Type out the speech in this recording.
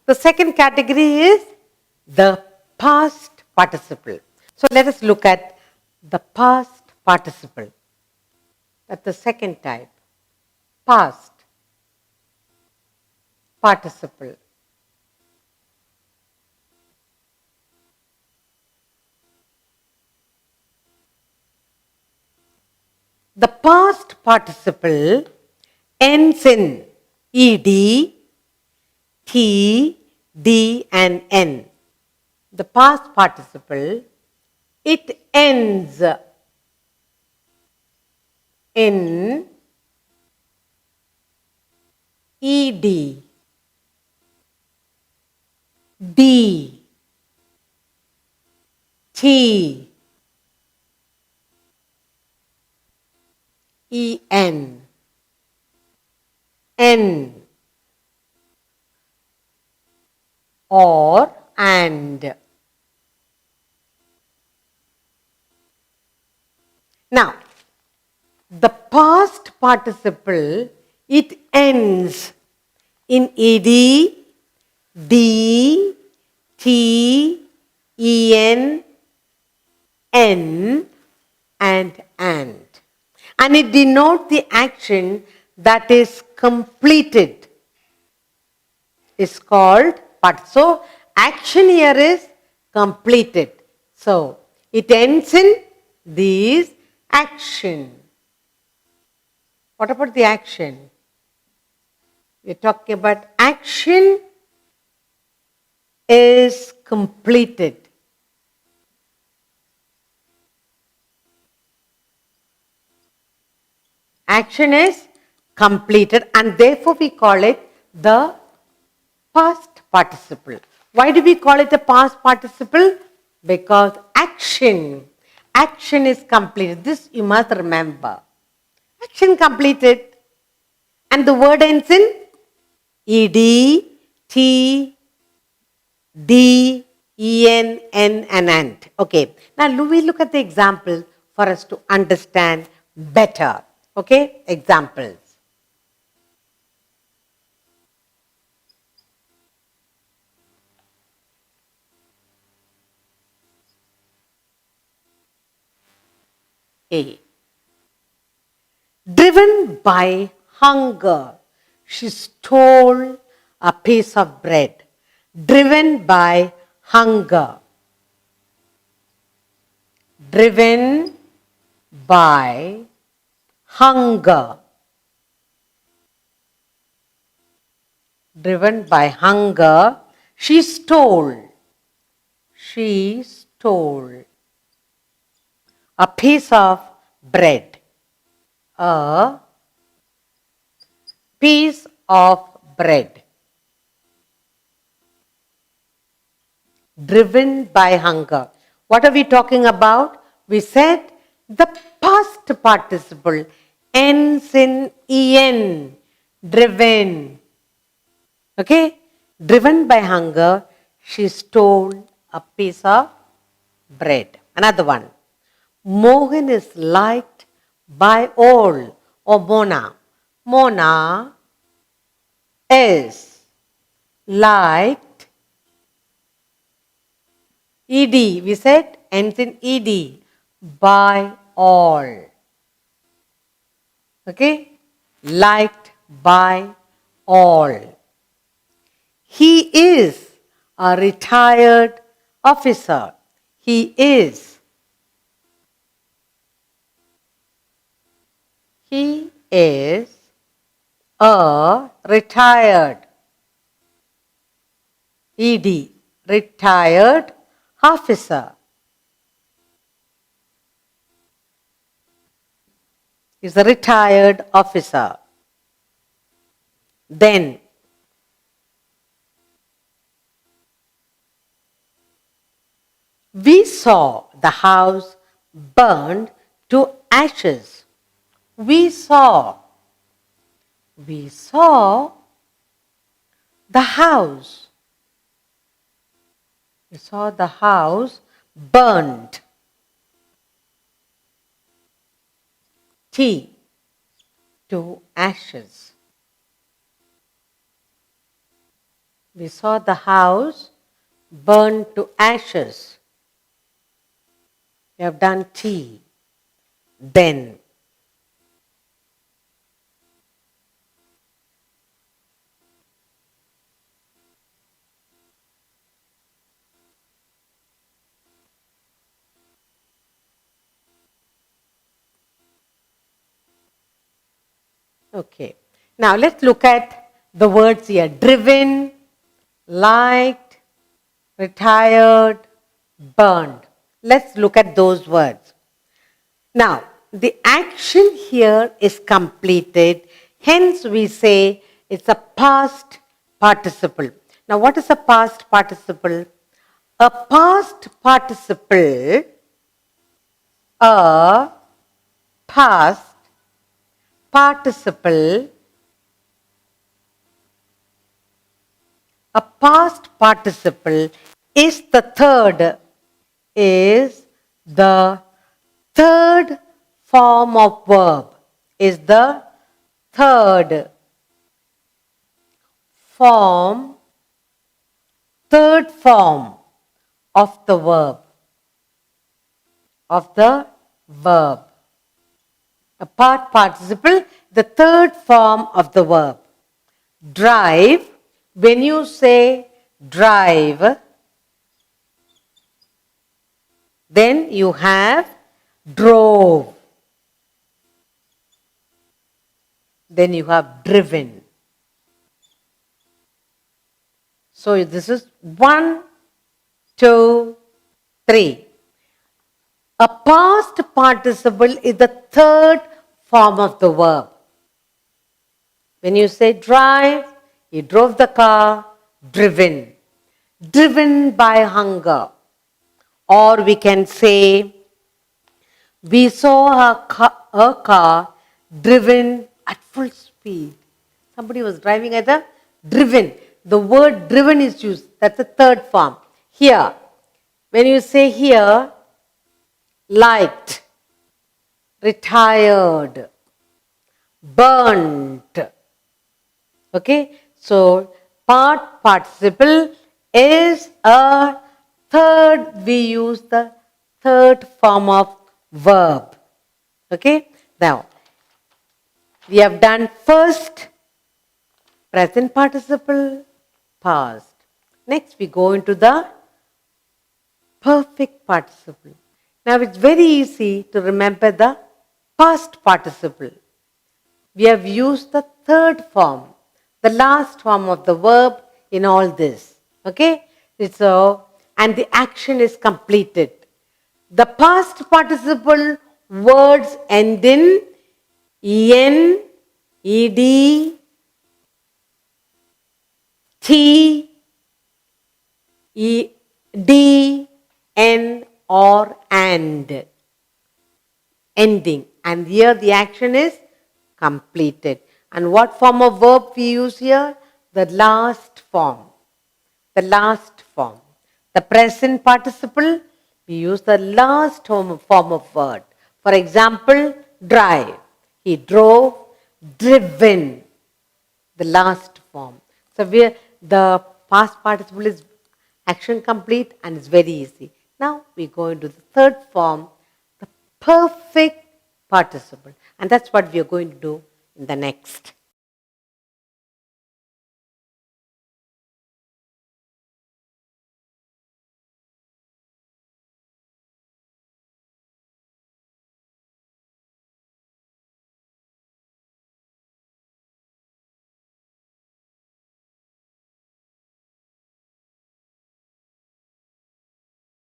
The second category is the past participle. So let us look at the past participle. That's the second type. Past participle. The past participle ends in ed, t, d, and n. The past participle, it ends in ed, d, t, en, n, or and. Now, the past participle, it ends in ed, d, t, en, n, and and. And it denotes the action that is completed. Is called part. So, action here is completed. So, it ends in these action. What about the action? We're talking about action is completed. Action is completed and therefore we call it the past participle. Why do we call it a past participle? Because action is completed. This you must remember. Action completed. And the word ends in ed, t, d, en, n, and and. Okay. Now we look at the example for us to understand better. Okay. Examples. A. Driven by hunger, she stole a piece of bread. Driven by hunger. Driven by hunger. Driven by hunger, she stole. She stole a piece of bread. A piece of bread. Driven by hunger. What are we talking about? We said the past participle ends in en. Driven. Okay? Driven by hunger, she stole a piece of bread. Another one. Mohan is liked by all. Or Mona. Mona is liked. Ed. We said ends in ed. By all. Okay? Liked by all. He is a retired officer. He is. He is a retired. ED. Retired officer. Is a retired officer. Then we saw the house burned to ashes. We saw the house. We saw the house burned. T. To ashes. We saw the house burned to ashes. We have done tea. Then. Okay. Now let's look at the words here. Driven, liked, retired, burned. Let's look at those words. Now, the action here is completed. Hence, we say it's a past participle. Now, what is a past participle? A past participle, a past participle, a past participle is the third form of verb, is the third form of the verb. A past participle, the third form of the verb. Drive, when you say drive, then you have drove. Then you have driven. So this is 1, 2, 3. A past participle is the third form of the verb. When you say drive, he drove the car, driven. Driven by hunger. Or we can say, we saw a car driven at full speed. Somebody was driving at the driven. The word driven is used. That's the third form. Here, when you say here, liked, retired, burnt. Okay, so past participle is a third, we use the third form of verb. Okay, now we have done first, present participle, past. Next we go into the perfect participle. Now it's very easy to remember the past participle. We have used the third form, the last form of the verb in all this. Okay? And the action is completed. The past participle words end in en, ed, t, d, n, or and. Ending. And here the action is completed. And what form of verb we use here? The last form. The last form. The present participle, we use the last form of word. For example, drive. He drove, driven. The last form. So the past participle is action complete and it's very easy. Now we go into the third form, the perfect participle. And that's what we are going to do in the next.